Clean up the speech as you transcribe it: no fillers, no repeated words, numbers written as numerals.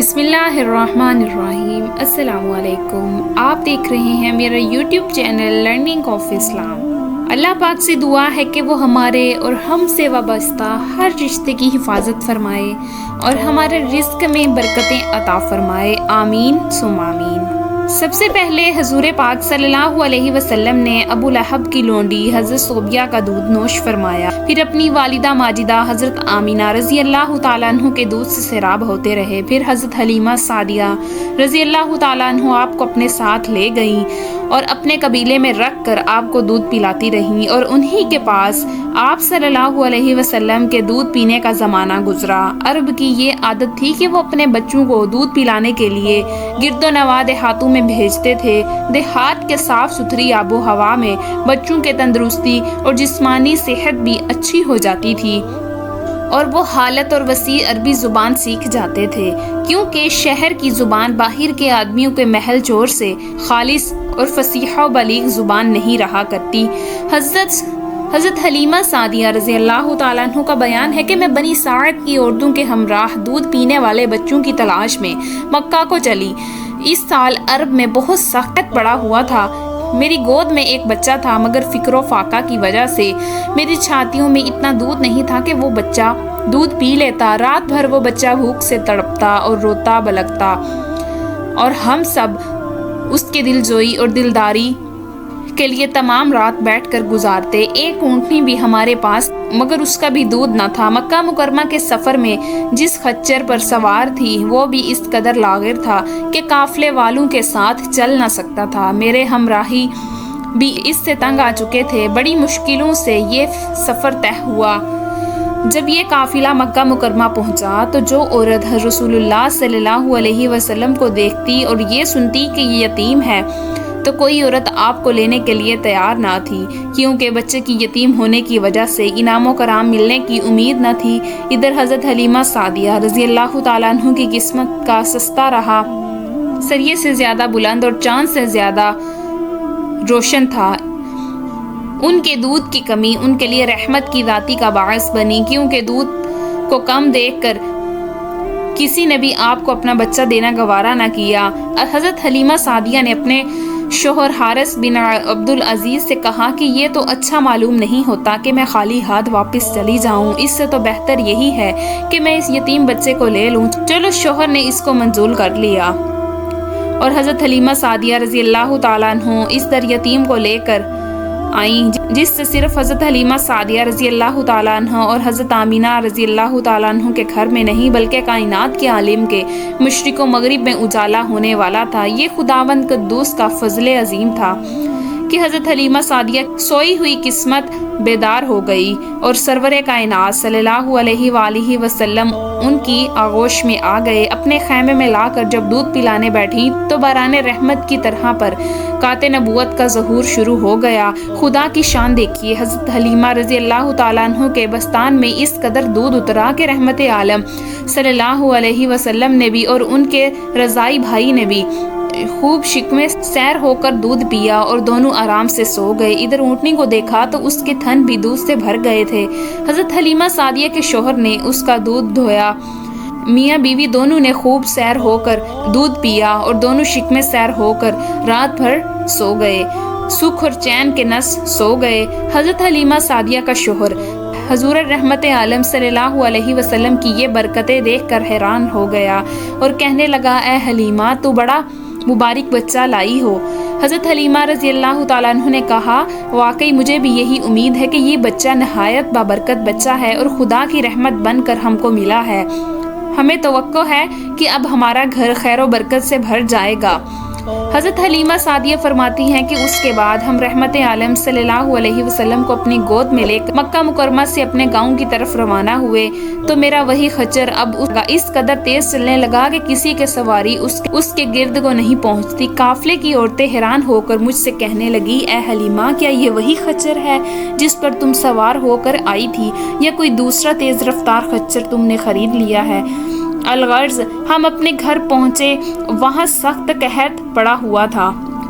بسم اللہ الرحمن الرحیم۔ السلام علیکم، آپ دیکھ رہے ہیں میرا یوٹیوب چینل لرننگ آف اسلام۔ اللہ پاک سے دعا ہے کہ وہ ہمارے اور ہم سے وابستہ ہر رشتے کی حفاظت فرمائے اور ہمارے رزق میں برکتیں عطا فرمائے، آمین ثم آمین۔ سب سے پہلے حضور پاک صلی اللہ علیہ وسلم نے ابو لہب کی لونڈی حضرت صوبیہ کا دودھ نوش فرمایا، پھر اپنی والدہ ماجدہ حضرت آمینہ رضی اللہ تعالیٰ عنہ کے دودھ سے سیراب ہوتے رہے، پھر حضرت حلیمہ سعدیہ رضی اللہ تعالیٰ عنہ آپ کو اپنے ساتھ لے گئیں اور اپنے قبیلے میں رکھ کر آپ کو دودھ پلاتی رہیں، اور انہی کے پاس آپ صلی اللہ علیہ وسلم کے دودھ پینے کا زمانہ گزرا۔ عرب کی یہ عادت تھی کہ وہ اپنے بچوں کو دودھ پلانے کے لیے گرد و نواح دیہاتوں میں بھیجتے تھے۔ دیہات کے صاف ستھری آب و ہوا میں بچوں کے تندرستی اور جسمانی صحت بھی اچھی ہو جاتی تھی اور وہ حالت اور وسیع عربی زبان سیکھ جاتے تھے، کیونکہ شہر کی زبان باہر کے آدمیوں کے محل چور سے خالص اور فصیح و بلیغ زبان نہیں رہا کرتی۔ حضرت حلیمہ سعدیہ رضی اللہ تعالیٰ عنہ کا بیان ہے کہ میں بنی ساعد کی عورتوں کے ہمراہ دودھ پینے والے بچوں کی تلاش میں مکہ کو چلی۔ اس سال عرب میں بہت سخت پڑا ہوا تھا۔ میری گود میں ایک بچہ تھا، مگر فکر و فاقہ کی وجہ سے میری چھاتیوں میں اتنا دودھ نہیں تھا کہ وہ بچہ دودھ پی لیتا۔ رات بھر وہ بچہ بھوک سے تڑپتا اور روتا بلکتا، اور ہم سب اس کے دلجوئی اور دلداری کے لیے تمام رات بیٹھ کر گزارتے۔ ایک اونٹنی بھی ہمارے پاس، مگر اس کا بھی دودھ نہ تھا۔ مکہ مکرمہ کے سفر میں جس خچر پر سوار تھی وہ بھی اس قدر لاغر تھا کہ قافلے والوں کے ساتھ چل نہ سکتا تھا۔ میرے ہمراہی بھی اس سے تنگ آ چکے تھے۔ بڑی مشکلوں سے یہ سفر طے ہوا۔ جب یہ قافلہ مکہ مکرمہ پہنچا تو جو عورت رسول اللہ صلی اللہ علیہ وسلم کو دیکھتی اور یہ سنتی کہ یہ یتیم ہے تو کوئی عورت آپ کو لینے کے لیے تیار نہ تھی، کیونکہ بچے کی یتیم ہونے کی وجہ سے انعام و کرام ملنے کی امید نہ تھی۔ ادھر حضرت حلیمہ سعدیہ رضی اللہ تعالیٰ عنہ کی قسمت کا سستہ رہا، سریے سے زیادہ بلند اور چاند سے زیادہ روشن تھا۔ ان کے دودھ کی کمی ان کے لیے رحمت کی ذاتی کا باعث بنی، کیونکہ دودھ کو کم دیکھ کر کسی نے بھی آپ کو اپنا بچہ دینا گوارا نہ کیا۔ حضرت حلیمہ سعدیہ نے اپنے شوہر حارث بن عبدالعزیز سے کہا کہ یہ تو اچھا معلوم نہیں ہوتا کہ میں خالی ہاتھ واپس چلی جاؤں، اس سے تو بہتر یہی ہے کہ میں اس یتیم بچے کو لے لوں۔ چلو، شوہر نے اس کو منظور کر لیا اور حضرت حلیمہ سعدیہ رضی اللہ تعالیٰ عنہ اس در یتیم کو لے کر آئیں، جس سے صرف حضرت حلیمہ سعدیہ رضی اللہ تعالیٰ عنہ اور حضرت آمینہ رضی اللہ تعالیٰ عنہ کے گھر میں نہیں بلکہ کائنات کے عالم کے مشرق و مغرب میں اجالا ہونے والا تھا۔ یہ خداوند قدوس کا فضل عظیم تھا کہ حضرت حلیمہ سعدیہ سوئی ہوئی قسمت بیدار ہو گئی اور سرور کائنات صلی اللہ علیہ وآلہ وسلم ان کی آغوش میں آ گئے۔ اپنے خیمے میں لا کر جب دودھ پلانے بیٹھی تو باران رحمت کی طرح پر قات نبوت کا ظہور شروع ہو گیا۔ خدا کی شان دیکھیے، حضرت حلیمہ رضی اللہ تعالیٰ عنہ کے بستان میں اس قدر دودھ اترا کہ رحمت عالم صلی اللہ علیہ وسلم نے بھی اور ان کے رضائی بھائی نے بھی خوب شکمے سیر ہو کر دودھ پیا اور دونوں آرام سے سو گئے۔ ادھر اونٹنی کو دیکھا تو اس کے تھن بھی دودھ سے بھر گئے تھے۔ حضرت حلیمہ سعدیہ کے شوہر نے اس کا دودھ دھویا۔ میاں بیوی دونوں نے خوب سیر ہو کر دودھ پیا اور دونوں شکمے سیر ہو کر رات بھر سو گئے، سکھ اور چین کے نس سو گئے۔ حضرت حلیمہ سعدیہ کا شوہر حضور رحمت عالم صلی اللہ علیہ وسلم کی یہ برکتیں دیکھ کر حیران ہو گیا اور کہنے لگا، اے حلیمہ، تو بڑا مبارک بچہ لائی ہو۔ حضرت حلیمہ رضی اللہ تعالیٰ عنہ نے کہا، واقعی مجھے بھی یہی امید ہے کہ یہ بچہ نہایت بابرکت بچہ ہے اور خدا کی رحمت بن کر ہم کو ملا ہے۔ ہمیں توقع ہے کہ اب ہمارا گھر خیر و برکت سے بھر جائے گا۔ حضرت حلیمہ سعدیہ فرماتی ہیں کہ اس کے بعد ہم رحمت عالم صلی اللہ علیہ وسلم کو اپنی گود میں لے کر مکہ مکرمہ سے اپنے گاؤں کی طرف روانہ ہوئے تو میرا وہی خچر اب اس قدر تیز چلنے لگا کہ کسی کے سواری اس کے گرد کو نہیں پہنچتی۔ قافلے کی عورتیں حیران ہو کر مجھ سے کہنے لگی، اے حلیمہ، کیا یہ وہی خچر ہے جس پر تم سوار ہو کر آئی تھی، یا کوئی دوسرا تیز رفتار خچر تم نے خرید لیا ہے؟ الغرض ہم اپنے گھر پہنچے، وہاں سخت قحط پڑا ہوا تھا۔